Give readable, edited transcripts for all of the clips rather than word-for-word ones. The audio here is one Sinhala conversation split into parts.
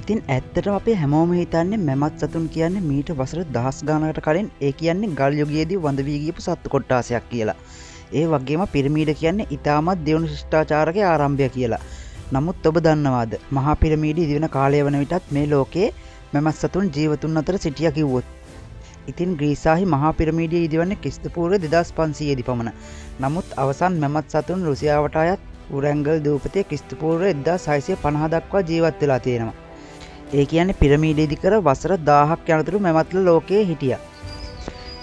ඉතින් ඇත්තටම අපි හැමෝම හිතන්නේ මැමත් සතුන් කියන්නේ මීට වසර දහස් ගානකට කලින් ඒ කියන්නේ ගල් යුගයේදී වඳ වී ගියපු සත්තු කොට්ටාසයක් කියලා. ඒ වගේම පිරමීඩ කියන්නේ ඉතාමත් දියුණු ශිෂ්ටාචාරකයේ ආරම්භය කියලා. නමුත් ඔබ දන්නවාද මහා පිරමීඩ ඉදිවෙන කාලය වන විටත් මේ ලෝකයේ මැමත් සතුන් ජීවතුන් අතර සිටියා කිව්වොත්. ඉතින් ග්‍රීසාහි මහා පිරමීඩය ඉදිවන්නේ ක්‍රිස්තු පූර්ව 2500 දී පමණ. නමුත් අවසන් මැමත් සතුන් රුසියාවට අයත් උරැංගල් දූපතේ ක්‍රිස්තු පූර්ව 1650 දක්වා ජීවත් වෙලා තියෙනවා. ඒ කියන්නේ පිරමීඩ ඉදිකර වසර 1000ක් යනතුරු මැමත්ලා ලෝකයේ හිටියා.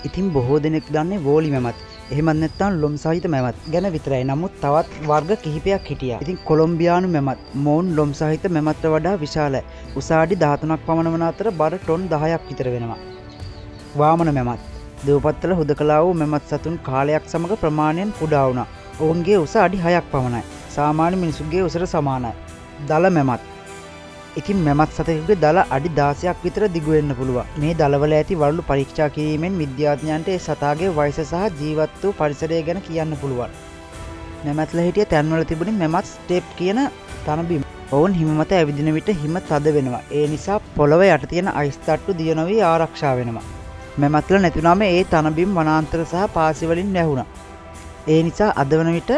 ඉතින් බොහෝ දෙනෙක් දන්නේ වෝලි මැමත්. එහෙමත් නැත්නම් ලොම් සහිත මැමත් ගැන විතරයි. නමුත් තවත් වර්ග කිහිපයක් හිටියා. ඉතින් කොලොම්බියානු මැමත් මොවුන් ලොම් සහිත මැමත්ට වඩා විශාලයි. උස අඩි 13ක් පමණ වන අතර බර ටොන් 10ක් විතර වෙනවා. වාමන මැමත් දූපත්වල හුදකලා වූ මැමත් සතුන් කාලයක් සමග ප්‍රමාණයෙන් කුඩා වුණා. ඔවුන්ගේ උස අඩි 6ක් පමණයි. සාමාන්‍ය මිනිසුන්ගේ උසට සමානයි. දල මැමත්. ඉතින් මැමත් සතෙකුගේ දල අඩි 16ක් විතර දිගු වෙන්න පුළුවන්. මේ දලවල ඇති වළලු පරීක්ෂා කිරීමෙන් විද්‍යාඥයන්ට ඒ සතාගේ වයස සහ ජීවත් වූ පරිසරය ගැන කියන්න පුළුවන්. මැමත්ලා හිටිය තැන්වල තිබුණේ මැමත් ස්ටෙප් කියන තනබිම්. ඔවුන් හිම මත ඇවිදින විට හිම තද වෙනවා. ඒ නිසා පොළව යට තියෙන අයිස් තට්ටු දිය නොවී ආරක්ෂා වෙනවා. මැමත්ලා නැතුණාම ඒ තනබිම් වනාන්තර සහ පාසි වලින් නැහුණා. ඒ නිසා අද වන විට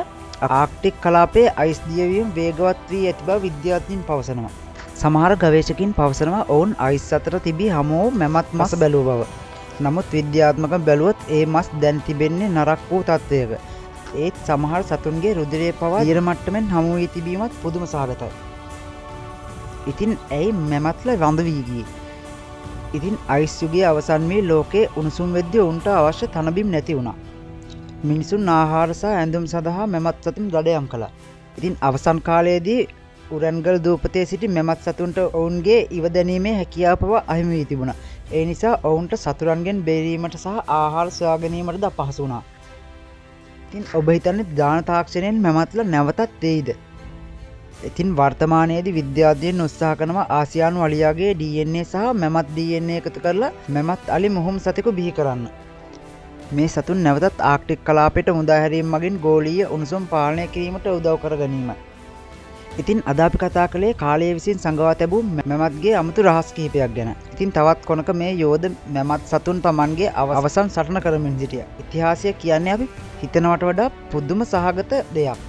ආක්ටික් කලාපයේ අයිස් දියවීම වේගවත් වී ඇති බව විද්‍යාඥයින් පවසනවා. සමහර ගවේෂකින් පවසනවා ඔවුන් අයිස් අතර තිබී හමෝ මැමත් මස් බැලුව බව. නමුත් විද්‍යාත්මක බැලුවොත් ඒ මස් දැන් තිබෙන්නේ නරක් වූ තත්ත්වයක. ඒත් සමහර සතුන්ගේ රුධිරයේ පවා දියර මට්ටමින් හමු වී තිබීමත් පුදුම සහගතයි. ඉතින් ඇයි මැමත්ලා වඳ වී ගියේ? ඉතින් අයිස් යුගයේ අවසන් වී ලෝකයේ උණුසුම් වෙද්දී උන්ට අවශ්‍ය තනබිම් නැති වුණා. මිනිසුන් ආහාර සහ ඇඳුම් සඳහා මැමත් සතුන් දඩයම් කළා. ඉතින් අවසන් කාලයේදී උරැන්ගල් දූපතේ සිටි මැමත් සතුන්ට ඔවුන්ගේ ඉවදැනීමේ හැකියාව පවා අහිමි වී තිබුණා. ඒ නිසා ඔවුන්ට සතුරන්ගෙන් බේරීමට සහ ආහාර සොයා ගැනීමටද අපහසු වුණා. ඉතින් ඔබ හිතන්නේ දාන තාක්ෂණයෙන් මැමත්ලා නැවතත් වෙයිද? ඉතින් වර්තමානයේදී විද්‍යාඥයන් උත්සාහ කරනවා ආසියානු අලියාගේ DNA සහ මැමත් DNA එකතු කරලා මැමත් අලි මුහුම් සතෙකු බිහි කරන්න. මේ සතුන් නැවතත් ආක්ටික් කලාපයට මුදා හැරීම මගින් ගෝලීය උණුසුම් පාලනය කිරීමට උදව් කර ගැනීමයි. ඉතින් අද අපි කතා කළේ කාලය විසින් සංගවා තැබූ මැමත්ගේ අමුතු රහස් කිහිපයක් ගැන. ඉතින් තවත් කොනක මේ යෝධ මැමත් සතුන් Tamanගේ අවසන් සටන කරමින් සිටියා. ඉතිහාසය කියන්නේ අපි හිතනවට වඩා පුදුම සහගත දෙයක්.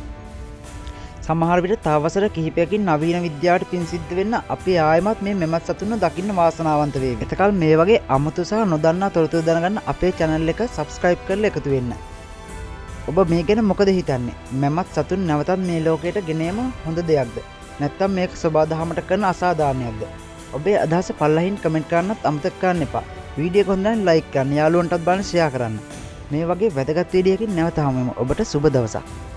සමහර විට තව වසර කිහිපයකින් නවීන විද්‍යාවට පින් සිද්ධ වෙන්න අපි ආයෙමත් මේ මැමත් සතුන්ව දකින්න වාසනාවන්ත වේවි. එතකල් මේ වගේ අමුතු සහ නොදන්නා තොරතුරු දැනගන්න අපේ channel එක subscribe කරලා එකතු වෙන්න. ඔබ මේ ගැන මොකද හිතන්නේ? මැමත් සතුන් නැවතත් මේ ලෝකයට ගෙනීම හොඳ දෙයක්ද? නැත්නම් මේක සබාදහමට කරන අසාධාරණයක්ද? ඔබේ අදහස පල්ලහින් කමෙන්ට් කරන්නත් අමතක කරන්න එපා. වීඩියෝ එක හොඳ නම් like කරන්න, යාළුවන්ටත් බලන්න share කරන්න. මේ වගේ වැදගත් වීඩියෝකින් නැවත හමු වෙමු. ඔබට සුබ දවසක්.